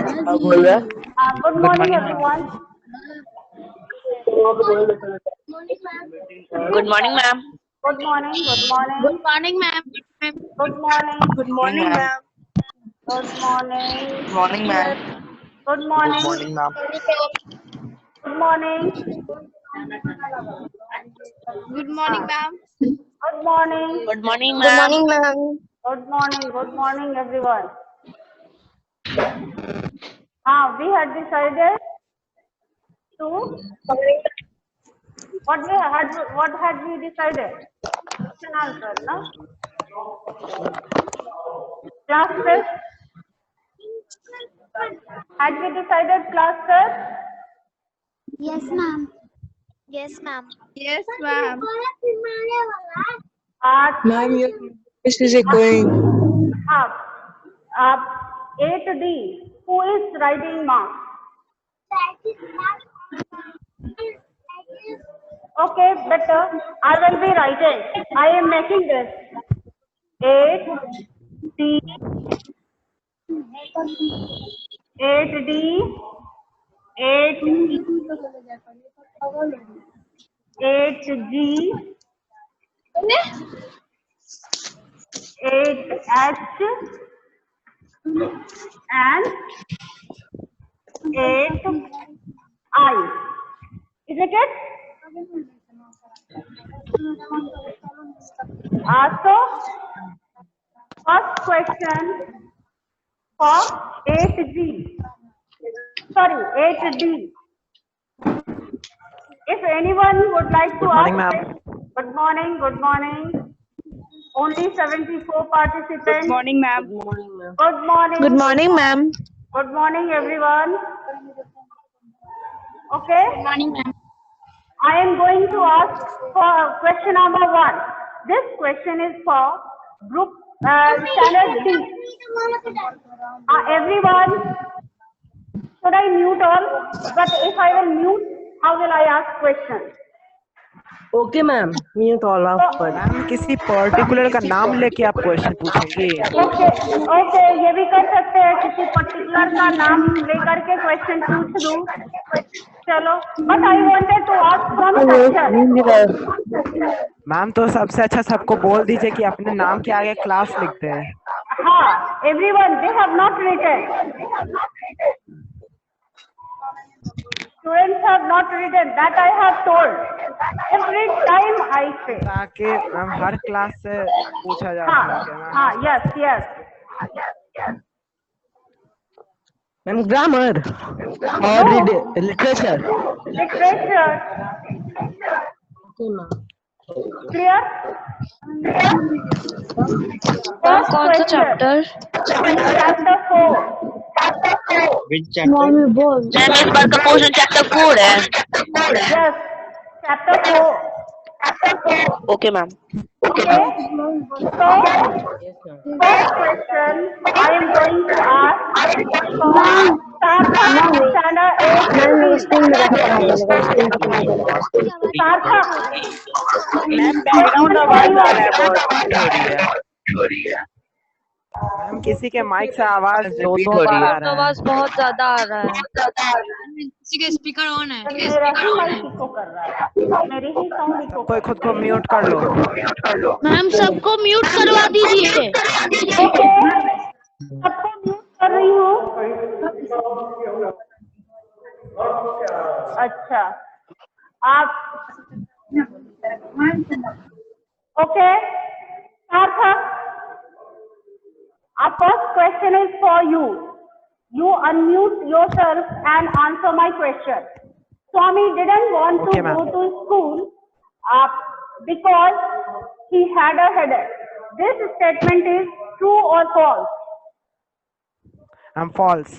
बोल रहा है? Good Good morning, morning, ma'am. everyone. Good morning, ma'am. Good morning. Good morning. Good morning, ma'am. Good morning. Good morning, ma'am. Good morning. Good morning, ma'am. Good Good morning. morning, ma'am. Good morning. Good morning, ma'am. Good morning. Good morning, Good ma'am. morning, ma'am. Good morning. Good morning, everyone. We had decided to what had we decided? Question answer, no? Class test. Had we decided class test? Yes, ma'am. Yes, ma'am. Yes, ma'am. Ma'am, your voice is echoing. Up. 8D. Who is writing marks? Okay, better. I will be writing. I am making this. 8D, 8D, 8E, 8G, 8H, and 8I. Isn't it? So, first question for 8G. Sorry, 8D. If anyone would like to Good morning, ask, ma'am. good morning, good morning. Only 74 participants. Good morning, ma'am. Good morning. Good morning, ma'am. Good morning, everyone. Okay. Good morning, ma'am. I am going to ask for question number 1. This question is for group standard D. Everyone, should I mute all? But if I will mute, how will I ask question? Okay, ma'am. Mute all of us. Ma'am किसी particular का नाम लेके आप question पूछेंगे? Okay, ये भी कर सकते हैं, किसी पर्टिकुलर का नाम लेकर के क्वेश्चन पूछ दूं। चलो, but I wanted to ask from section. Ma'am तो सबसे अच्छा सबको बोल दीजिए कि अपने नाम के आगे क्लास लिखते हैं। हाँ, everyone, they have not written. Students have not written, that I have told. Every time I say. ताकि मैम हर क्लास से पूछा जा सके मैम। हाँ, yes, yes. Ma'am, grammar or literature? Literature. Okay, ma'am. Clear? कौन सा chapter? Chapter 4. Which chapter? Ma'am, इस बार का पोर्शन चैप्टर 4 है। Yes, chapter 4. Okay, ma'am. Okay. So, first question I am going to ask for Sarthak, standard 8. Sarthak. Ma'am background आवाज आ रहा है बहुत। हो रही है। मैम किसी के माइक से आवाज रिपीट दो हो रही बार है। आ रहा है। आवाज बहुत ज्यादा आ रहा है। किसी का स्पीकर ऑन है। मेरा ही माइक इको कर रहा है, मेरी ही साउंड इको कोई खुद को म्यूट कर लो। मैम सबको म्यूट करवा दीजिए। ओके, सबको म्यूट कर रही हूँ। अच्छा, आप ओके। सार्थक, our first question is for you. You unmute yourself and answer my question. Swami didn't want Okay, to ma'am. go to school because he had a headache. This statement is true or false? I'm false.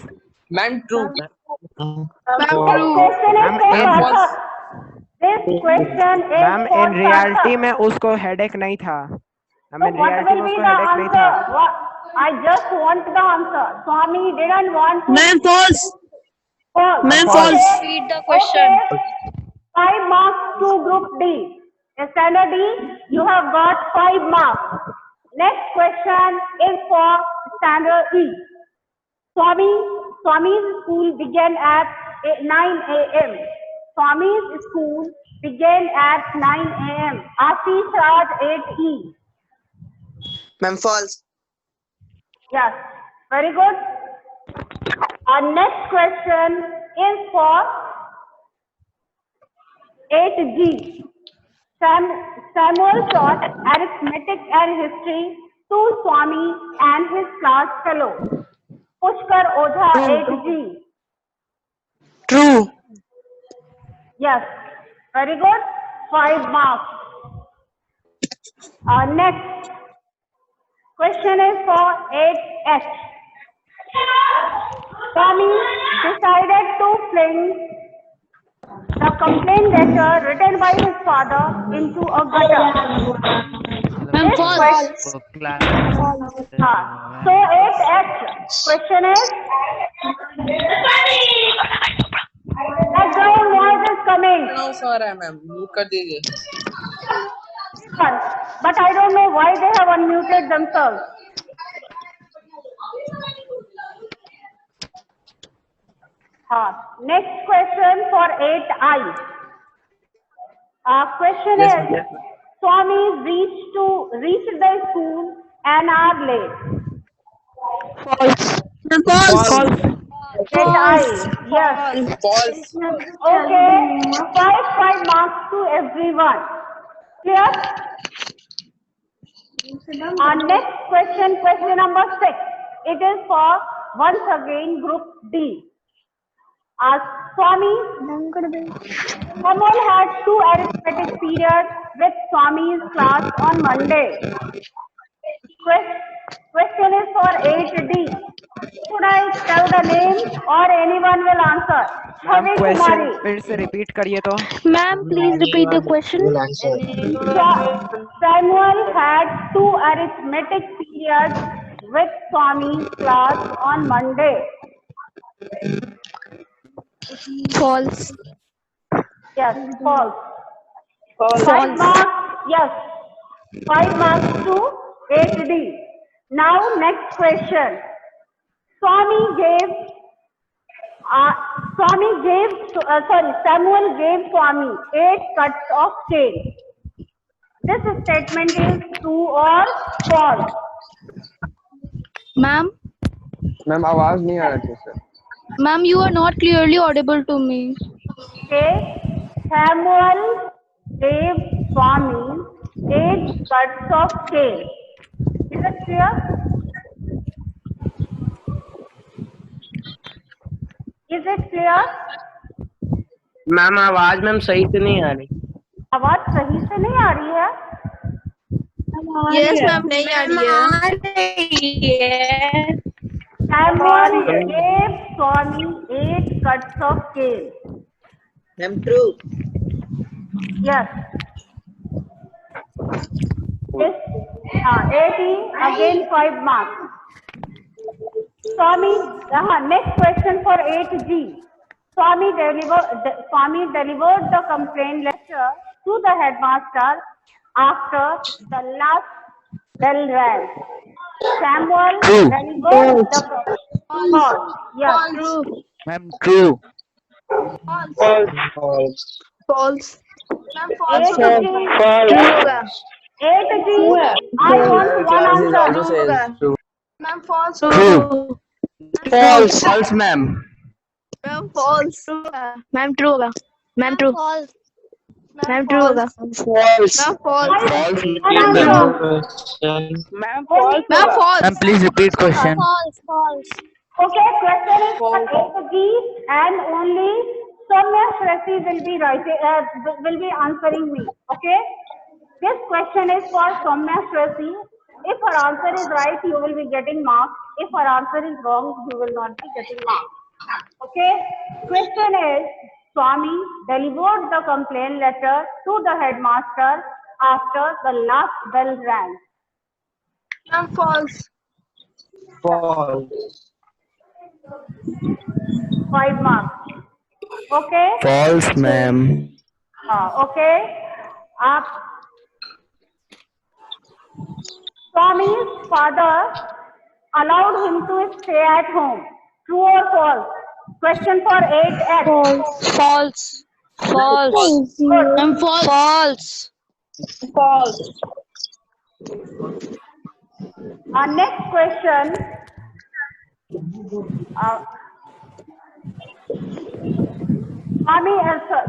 Ma'am true. This question is Ma'am, for in- Sarthak. This question is ma'am for in reality Sarthak. में उसको headache नहीं था। So ma'am in what reality will में be उसको the headache नहीं answer? था। I just want the answer. Swami didn't want to. Ma'am false. False. Ma'am, Okay. false. Read the question. Okay. 5 marks to group D. Standard D, you have got 5 marks. Next question is for standard E. Swami, Swami's school began at 9 a.m. Swami's school began at 9 a.m. Ashish Raj 8E. Ma'am, false. Yes, very good. Our next question is for 8G. Samuel taught arithmetic and history to Swami and his class fellow. Pushkar Ojha 8G. True. Yes, very good. 5 marks. Next question is for 8H. Swami decided to fling the complaint letter written by his father into a gutter. Ma'am, This false. question, so 8H question is, background noise is coming. आ रहा है ma'am, mute कर दीजिए। But I don't know why they have unmuted themselves. Next question for 8I. Question is, Swami reached the school an hour late. False. False. 8I, yes. False. Okay, 5 marks to everyone. Clear? Our next question, question number 6. It is for once again group D. Swami, Samuel had 2 arithmetic periods with Swami's class on Monday. Question is for 8D. Should I tell the name or anyone will answer? Ma'am Bhavi question Kumari. फिर से repeat करिए तो। Ma'am, please repeat the question. Samuel had 2 arithmetic periods with Swami's class on Monday. False. Yes, false. 5 False. marks, yes. 5 marks to 8D. Now, next question. Samuel gave Swami 8 cuts of cane. This statement is true or false? Ma'am, ma'am आवाज नहीं आ रही थी sir. ma'am, you are not clearly audible to me. Okay. Samuel gave Swami 8 cuts of cane. Is it clear? Is it clear? Ma'am आवाज ma'am सही से नहीं आ रही। आवाज सही से नहीं आ रही है? Yes, ma'am, नहीं आ रही है. Samuel gave Swami 8 cuts of cane. Ma'am true. Yes. Yes. 80 again 5 marks. Swami, next question for 8G. Swami delivered the complaint letter to the headmaster after the last bell rang. Samuel delivered the false. Yeah, true. Ma'am true. False. 8G, I want one answer. Ma'am, false. True. False. False ma'am. Ma'am, false. Ma'am, true होगा. Ma'am, true. Ma'am, true होगा. False. Ma'am, false. False। Ma'am, false. Ma'am please repeat question. Okay, question is for 8G and only Soumya Shrestha will be answering me. Okay, this question is for Soumya Shrestha. If her answer is right, you will be getting marks. If her answer is wrong, you will not be getting marks. Okay, question is, Swami delivered the complaint letter to the headmaster after the last bell rang. Ma'am, false. False। 5 marks. Okay. False ma'am. Okay. Swami's father allowed him to stay at home. True or false? Question for 8H. False. False. Good. False. Next question.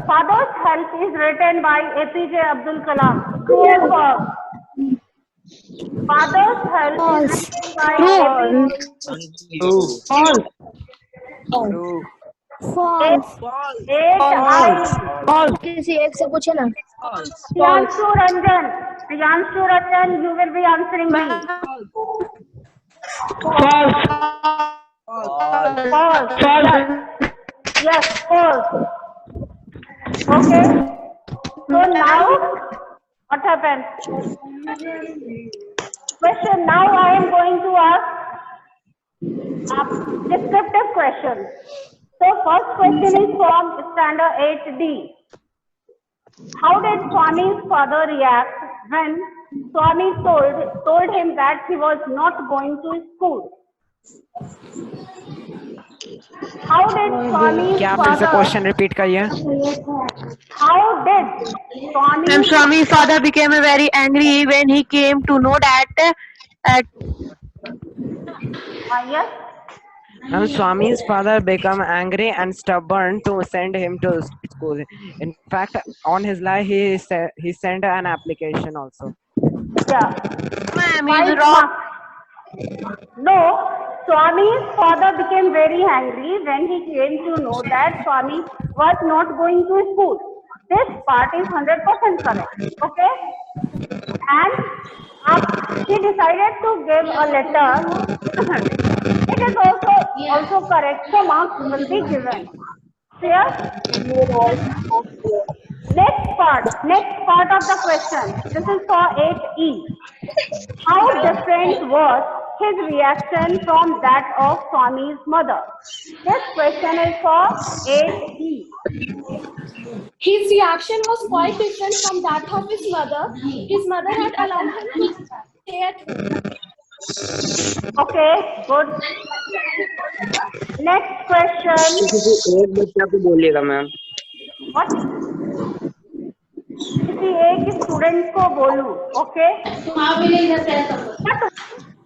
Father's Health is written by APJ Abdul Kalam. True or false? Father's Health is written by APJ. False. किसी एक से पूछे ना. Priyanshu Ranjan, you will be answering me. False. Yes, false. Okay. So now, what happened? Question. Now I am going to ask a descriptive question. So first question is from standard 8D. How did Swami's father react when Swami told him that he was not going to school? How did Swami's क्या फिर से father? Question repeat करिए. How did Swami? Swami's father became very angry when he came to know that Yes. And Swami's father became angry and stubborn to send him to school. In fact, on his life, he sent an application also. Yeah. Ma'am is Five wrong. marks. No. Swami's father became very angry when he came to know that Swami was not going to school. This part is 100% correct. Okay. And he decided to give a letter. It is also correct. So marks will be given. Clear? Next part of the question. This is for 8E. How different was his reaction from that of Swami's mother? This question is for 8E. His reaction was quite different from that of his mother. His mother had allowed him to stay at home. Okay, good. Next question. एक बच्चा को बोलिएगा ma'am. What? किसी एक student को बोलूं, okay? But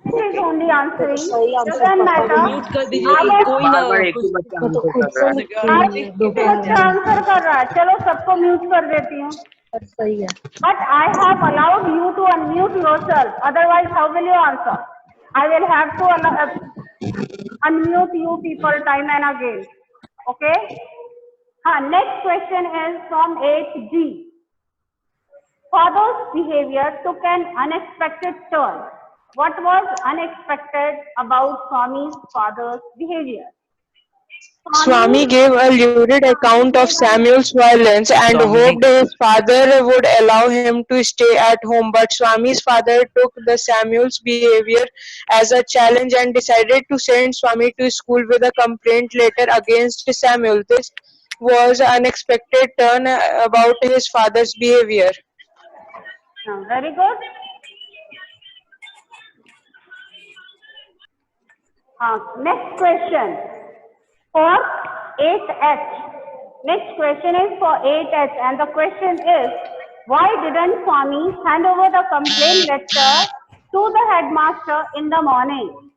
this is only answering. Doesn't matter. Mute कर दीजिए. कोई ना बार एक ही बच्चा आंसर कर रहा है. बच्चा आंसर कर रहा है. चलो सबको म्यूट कर देती हूँ. सही है. But I have allowed you to unmute yourself. Otherwise, how will you answer? I will have to unmute you people time and again. Okay? Next question is from 8G. Father's behavior took an unexpected turn. What was unexpected about Swami's father's behavior? Swami gave a lurid account of Samuel's violence and hoped his father would allow him to stay at home. But Swami's father took the Samuel's behavior as a challenge and decided to send Swami to school with a complaint letter against Samuel. This was an unexpected turn about his father's behavior. Very good. Next question. For 8H. Next question is for 8H, and the question is, why didn't Swami hand over the complaint letter to the headmaster in the morning?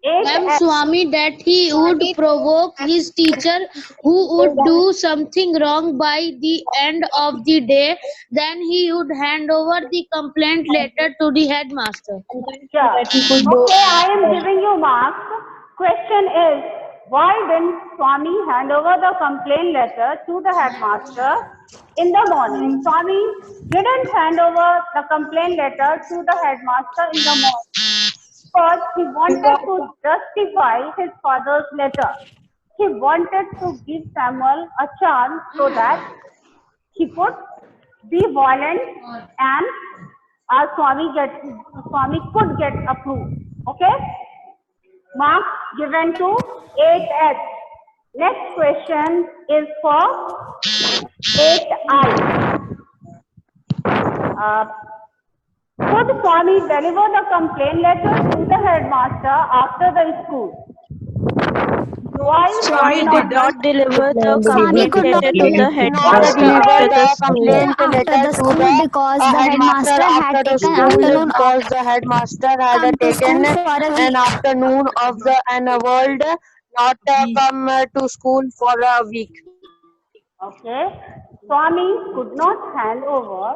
8H. Swami that he would provoke his teacher who would do something wrong by the end of the day, then he would hand over the complaint letter to the headmaster. Yeah. Okay, I am giving you marks. Question is, why didn't Swami hand over the complaint letter to the headmaster in the morning? Swami didn't hand over the complaint letter to the headmaster in the morning because he wanted to justify his father's letter. He wanted to give Samuel a chance so that he could be violent and Swami could get approved. Okay? Marks given to 8H. Next question is for 8I. Could Swami deliver the complaint letter to the headmaster after the school? Why not? not deliver the Swami complaint could not letter to the Not headmaster deliver after the the school. complaint after letter the to school the because the headmaster headmaster had after the taken school afternoon off because the headmaster had come to taken school for a an week. afternoon of the world not come to school for a week. Okay. Swami could not hand over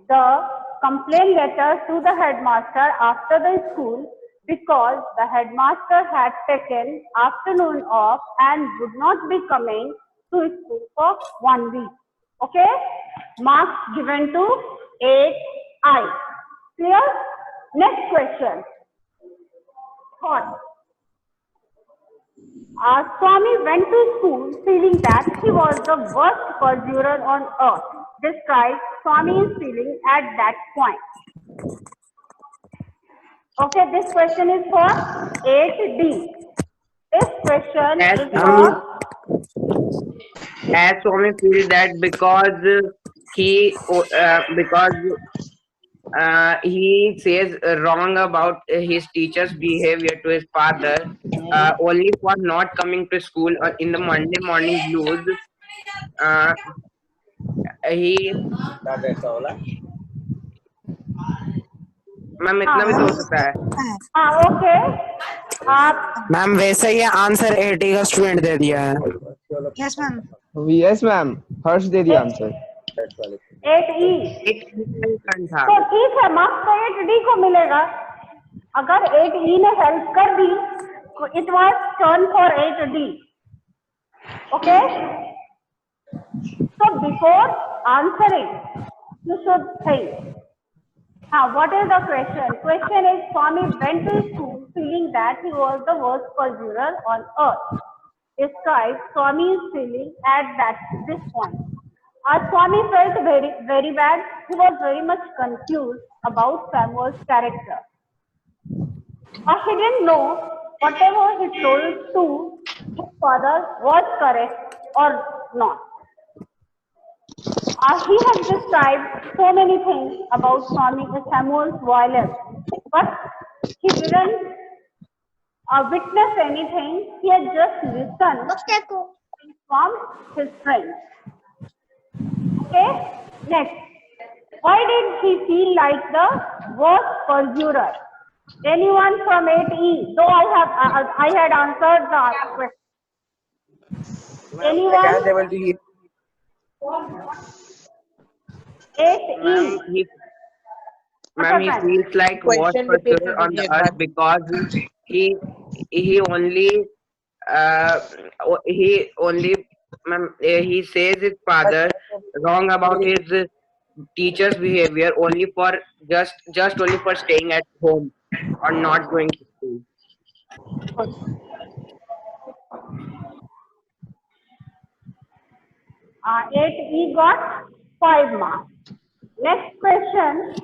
the complaint letter to the headmaster after the school because the headmaster had taken afternoon off and would not be coming to school for 1 week. Okay. Marks given to 8I. Clear? Next question. Thought. Swami went to school feeling that he was the worst perjurer on earth. Describe Swami's feeling at that point. Okay, this question is for 8D. This question As is Swami, for as Swami feel that because he says wrong about his teacher's behavior to his father, only for not coming to school in the Monday morning blues. Uh, he ma'am इतना भी तो हो सकता है. okay. Ma'am वैसे ये answer 80 का student they दिया है. Yes, ma'am. यस मैम, हर्ष दे दिया आंसर. 8E. था. तो ठीक है, मार्क्स तो 8D को मिलेगा. अगर 8E ने हेल्प कर दी तो it was turn for 8D. Okay. So before answering, you should think. What is the question? Question is, Swami went to school feeling that he was the worst perjurer on earth. Describe Swami's feeling at this point. Swami felt very, very bad. He was very much confused about Samuel's character. He didn't know whatever he told to his father was correct or not. He has described so many things about Samuel's violence, but he didn't witness anything. He had just listened from his friends. Okay, next. Why did he feel like the worst perjurer? Anyone from 8E? Though I had answered the question. Anyone? 8E. Ma'am, he feels like worst person on the earth because he says his father wrong about his teacher's behavior only for just only for staying at home or not going to school. 8E got 5 marks. Next question.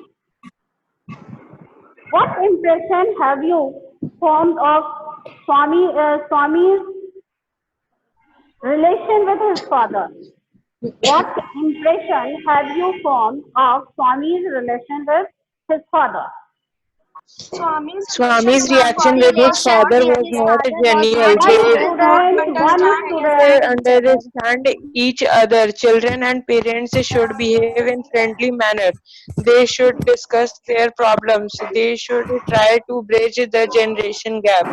What impression have you formed of Swami's relation with his father? What impression have you formed of Swami's relation with his father? Swami's reaction with his father was not genuine. They understand each other. Children and parents should behave in friendly manner. They should discuss their problems. They should try to bridge the generation gap.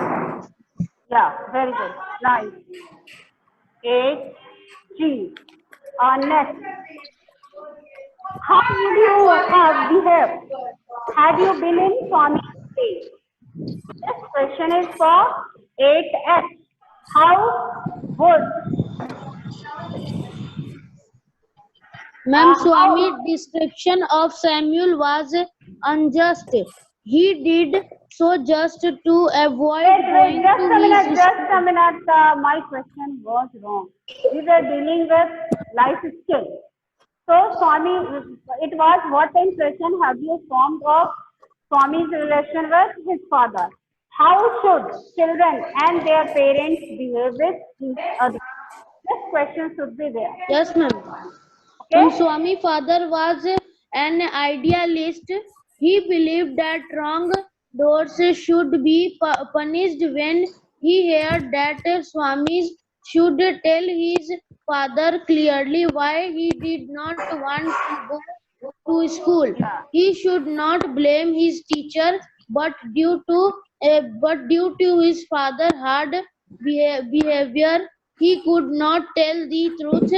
Yeah, very good. Nice. 8G. Next. How would you have behaved had you been in Swami's place? This question is for 8F. How would? Ma'am, Swami's description of Samuel was unjust. He did so just to avoid going Just to a minute, his just a minute. My question was wrong. We were dealing with life skills. So, Swami, it was what impression have you formed of Swami's relation with his father? How should children and their parents behave with each other? This question should be there. Yes, ma'am. Okay? Swami father was an idealist. He believed that wrong doers should be punished when he heard that Swami should tell his father clearly why he did not want to go to school. He should not blame his teacher, but due to his father hard behavior, he could not tell the truth.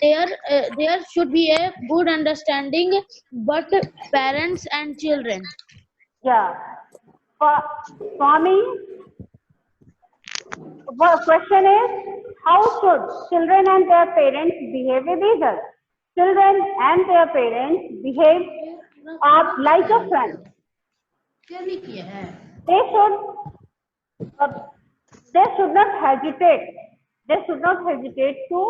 There should be a good understanding, but parents and children. Yeah. Swami, the question is, how should children and their parents behave with each other? Children and their parents behave like a friend. They should not hesitate. They should not hesitate to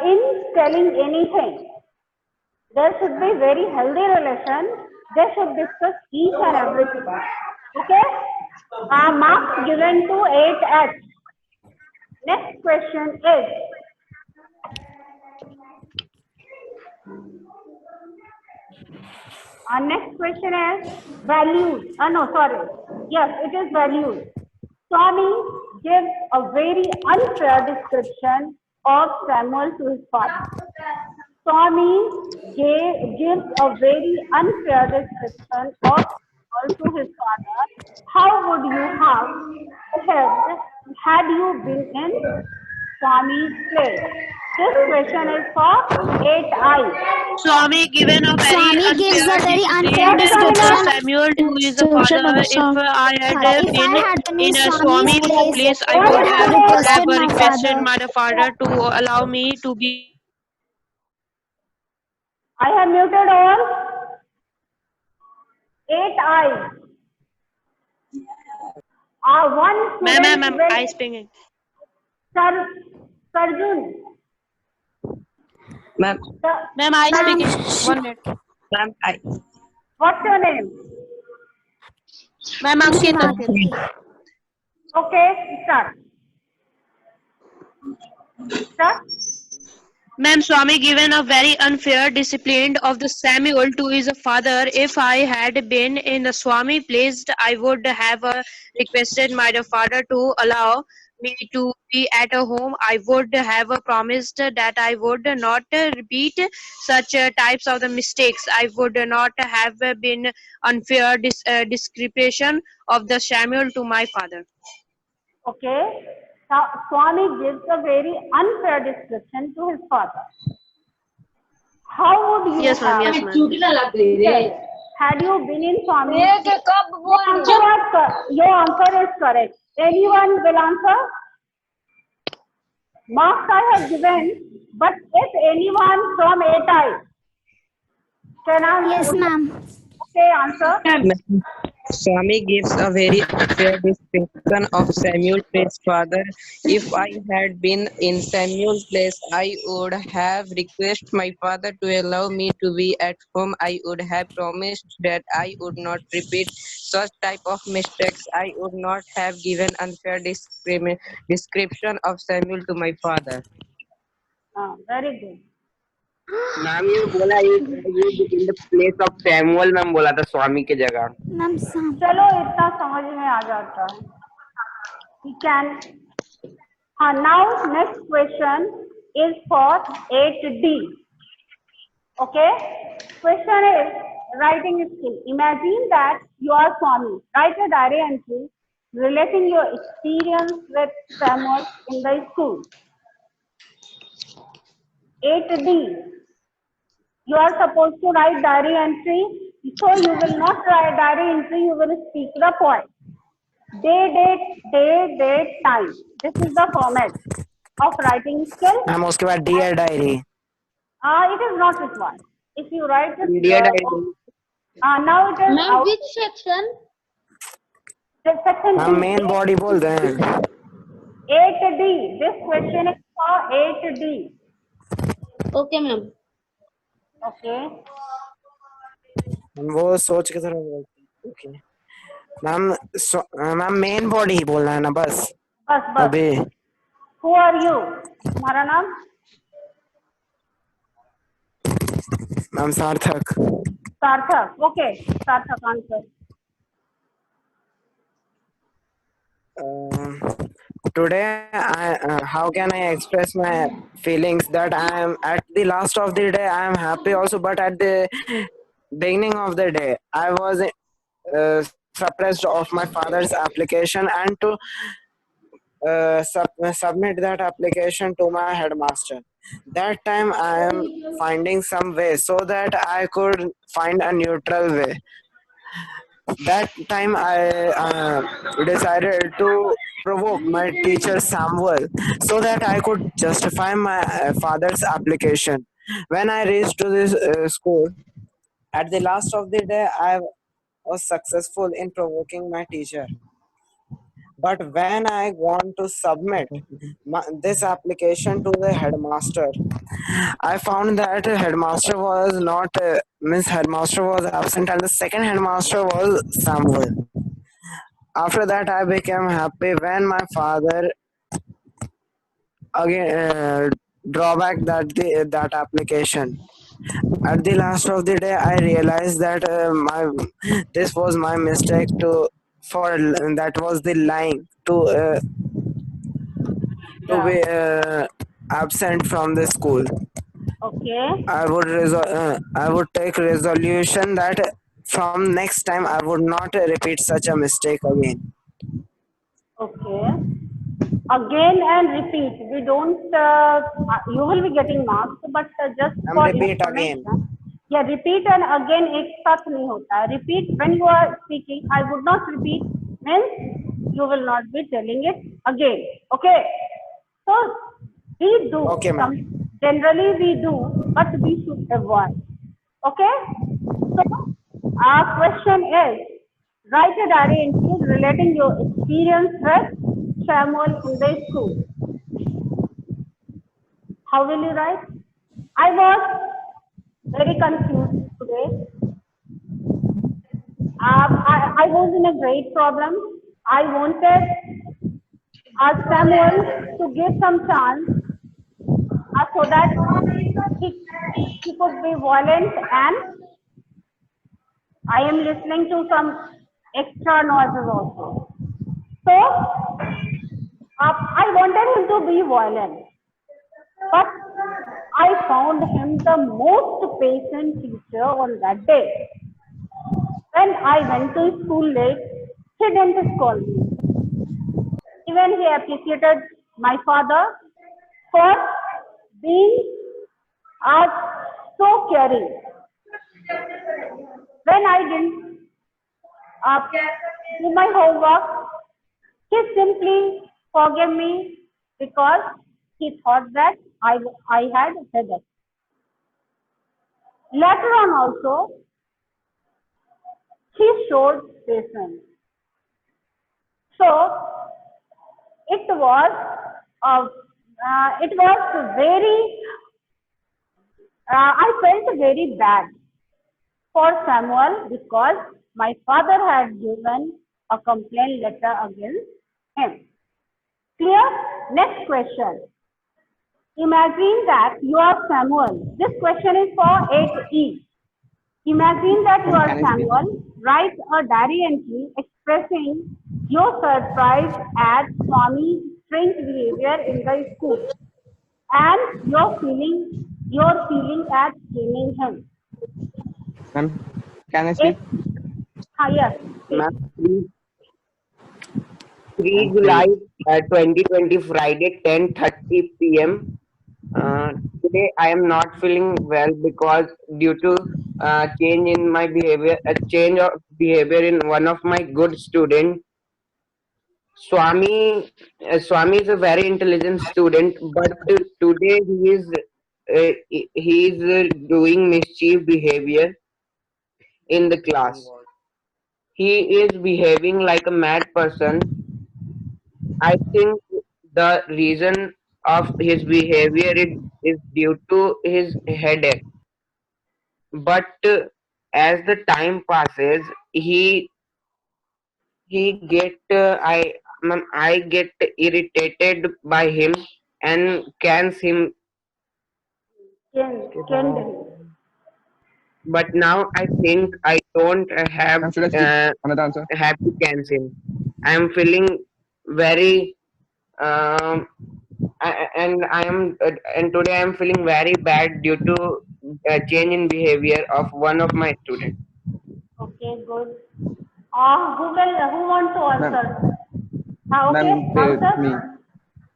in telling anything. There should be very healthy relation. They should discuss each and everything. Okay? Marks given to 8H. Next question is, next question is values. No, sorry. Yes, it is values. Swami gives a very unfair description of Samuel to his father. Swami gives a very unfair description of Samuel to his father. How would you have behaved had you been in Swami's place? This question is for 8I. Swami gives a very unfair description of Samuel to his father. If I had been in a Swami's place, I would have requested my father to allow me to be. I have muted all 8I. One student. Ma'am, I speaking. Sarjun. Ma'am, I speaking. 1 minute. ma'am, What's your name? Ma'am, Ankita. Okay, start. Start. Ma'am, Swami given a very unfair discipline of the Samuel to his father. If I had been in the Swami place, I would have requested my father to allow me to be at home. I would have promised that I would not repeat such types of the mistakes. I would not have been unfair description of the Samuel to my father. Okay. Swami gives a very unfair description to his father. How would you Yes, ma'am. have said, had you been in Swami? Your answer is correct. Anyone will answer? Marks I have given, but if anyone from 8I can answer. Yes, ma'am. Okay, answer. Swami gives a very unfair description of Samuel's place father. If I had been in Samuel's place, I would have requested my father to allow me to be at home. I would have promised that I would not repeat such type of mistakes. I would not have given unfair description of Samuel to my father. Very good. Ma'am ये बोला ये in the place of Samuel ma'am बोला था स्वामी की जगह. Ma'am चलो इतना समझ में आ जाता है. We can. Now next question is for 8D. Okay. Question is writing skill. Imagine that you are Swami. Write a diary entry relating your experience with Samuel in the school. 8D. You are supposed to write diary entry. So you will not write diary entry, you will speak the point. Day, time. This is the format of writing skill. Ma'am उसके बाद dear diary. It is not required. If you write it, Dear diary. now it is Ma'am, out. which section? Section हम 2. Main body बोल रहे हैं. 8D. This question is for 8D. Okay, ma'am. Okay. वो सोच के थोड़ा बोलते हैं. ओके मैम मेन बॉडी ही बोलना है ना बस. बस. अभी Who are you? तुम्हारा नाम? मैम सार्थक. Sarthak. Okay. Sarthak, answer. Today, how can I express my feelings that I am at the last of the day? I am happy also, but at the beginning of the day, I was suppressed of my father's application and to submit that application to my headmaster. That time, I am finding some way so that I could find a neutral way. That time I decided to provoke my teacher Samuel so that I could justify my father's application. When I reached to this school, at the last of the day, I was successful in provoking my teacher. But when I want to submit this application to the headmaster, I found that headmaster was not Miss Headmaster was absent, and the second headmaster was Samuel. After that, I became happy when my father again drawback that application. At the last of the day, I realized that my this was my mistake for that was the lying to Yeah. be absent from the school. Okay. I would take resolution that from next time I would not repeat such a mistake again. Okay. Again and repeat. We don't. You will be getting marks, but just I'm for repeat again. information. Yeah, repeat and again एक साथ नहीं होता है. Repeat when you are speaking. I would not repeat means you will not be telling it again. Okay. So we do. Okay, ma'am. Generally we do, but we should avoid. Okay. So our question is, write a diary entry relating your experience with Samuel in the school. How will you write? I was very confused today. I was in a great problem. I wanted Samuel to give some chance so that he could be violent, and I am listening to some extra noises also. So I wanted him to be violent, but I found him the most patient teacher on that day. When I went to school late, he didn't scold me. Even he appreciated my father for being so caring. When I didn't do my homework, he simply forgave me because he thought that I had headache. Later on also, he showed patience. So it was very. I felt very bad for Samuel because my father had given a complaint letter against him. Clear? Next question. Imagine that you are Samuel. This question is for 8E. Imagine that you are Samuel. Write a diary entry expressing your surprise at Swami's strange behavior in the school and your feeling at shaming him. Ma'am, can I speak? Yes. Ma'am, 3 July 2020, Friday, 10:30 p.m. Today I am not feeling well because due to a change of behavior in one of my good student. Swami is a very intelligent student, but today he is doing mischief behavior in the class. He is behaving like a mad person. I think the reason of his behavior is due to his headache. But as the time passes, he get I get irritated by him and cans him. But now I think I don't have Ma'am, should I speak another answer? have to cancel him. I am feeling very and today I am feeling very bad due to change in behavior of one of my students. Okay, good. Who wants to Ma'am, answer? Okay, me. answer.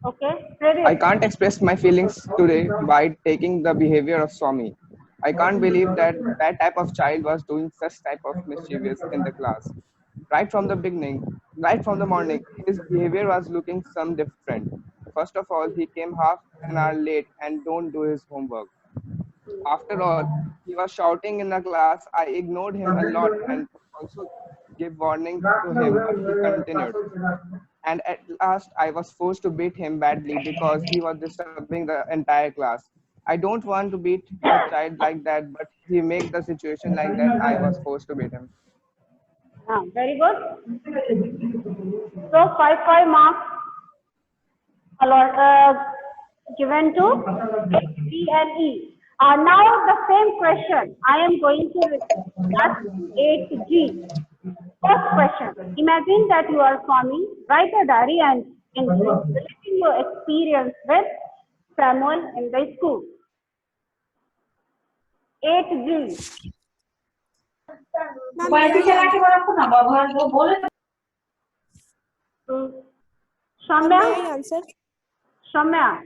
Okay, I Prerit. can't express my feelings today by taking the behavior of Swami. I can't believe that that type of child was doing such type of mischievous in the class. Right from the beginning, right from the morning, his behavior was looking some different. First of all, he came half an hour late and don't do his homework. After all, he was shouting in the class. I ignored him a lot and also gave warning to him, but he continued. And at last, I was forced to beat him badly because he was disturbing the entire class. I don't want to beat a child like that, but he made the situation like that. I was forced to beat him. Very good. So 5 marks given to B and E. Now the same question I am going to ask 8G. First question. Imagine that you are Swami, write a diary and relating your experience with Samuel in the school. 8G. Shamya? Answer? Shamya.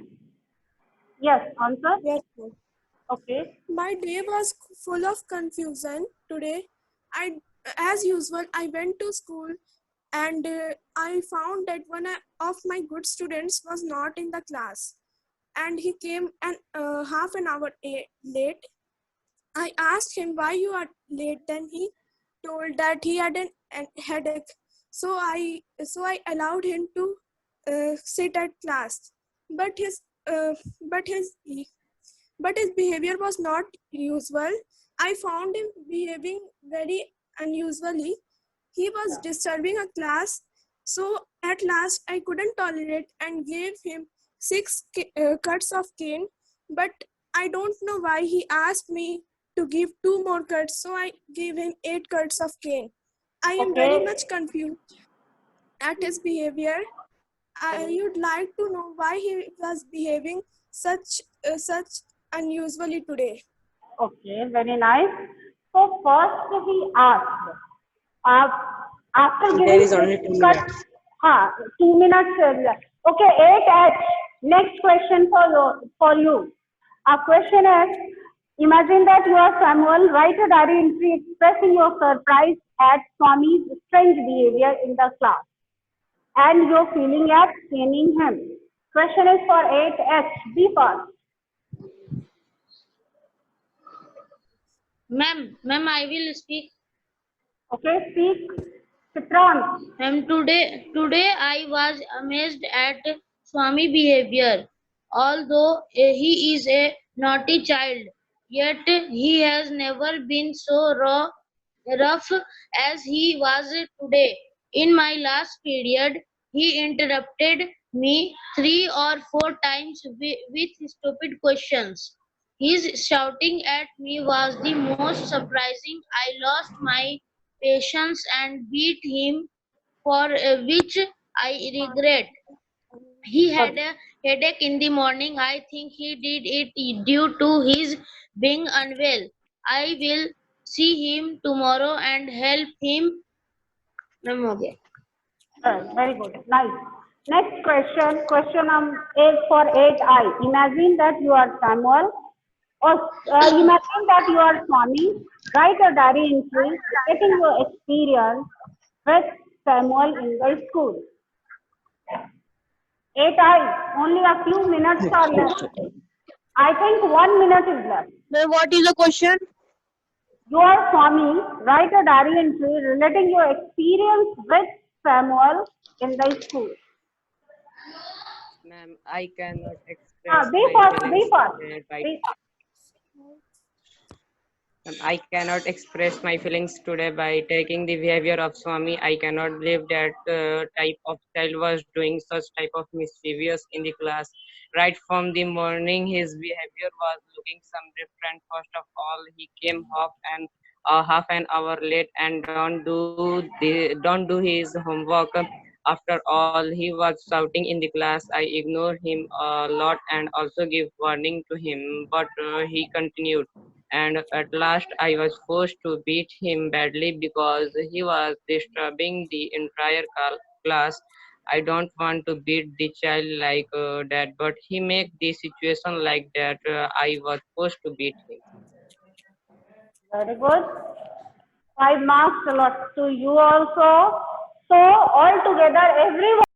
Yes, answer? Yes, ma'am. Okay. My day was full of confusion today. As usual, I went to school and I found that one of my good students was not in the class, and he came half an hour late. I asked him why you are late. Then he told that he had a headache. So I allowed him to sit at class, but his uh, but his but his behavior was not usual. I found him behaving very unusually. He was disturbing a class. So at last I couldn't tolerate and gave him 6 cuts of cane. But I don't know why he asked me to give 2 more cuts. So I gave him 8 cuts of cane. I am very much confused at his behavior. I would like to know why he was behaving such unusually today. Okay, very nice. So first he asked, after There giving is only 2 minutes. 2 minutes. Okay, 8H. Next question for you. Our question is, imagine that you are Samuel, write a diary entry expressing your surprise at Swami's strange behavior in the class and your feeling at caning him. Question is for 8H. Be fast. Ma'am, I will speak. Okay, speak. Citron. Ma'am, today I was amazed at Swami behavior. Although he is a naughty child, yet he has never been so rough as he was today. In my last period, he interrupted me 3 or 4 times with stupid questions. His shouting at me was the most surprising. I lost my patience and beat him, for which I regret. He had a headache in the morning. I think he did it due to his being unwell. I will see him tomorrow and help him. Very good. Nice. Next question. Question 8 for 8I. Imagine that you are Samuel. Or imagine that you are Swami. Write a diary entry getting your experience with Samuel in the school. 8I. Only a few minutes are left. I think 1 minute is left. What is the question? You are Swami. Write a diary entry relating your experience with Samuel in the school. Ma'am, I cannot express Be my fast. feelings Be fast. today by I cannot express my feelings today by taking the behavior of Swami. I cannot believe that type of child was doing such type of mischievous in the class. Right from the morning, his behavior was looking some different. First of all, he came half an hour late and don't do his homework. After all, he was shouting in the class. I ignored him a lot and also gave warning to him, but he continued. And at last, I was forced to beat him badly because he was disturbing the entire class. I don't want to beat the child like that, but he make the situation like that. I was forced to beat him. Very good. 5 marks to you also. So altogether, everyone.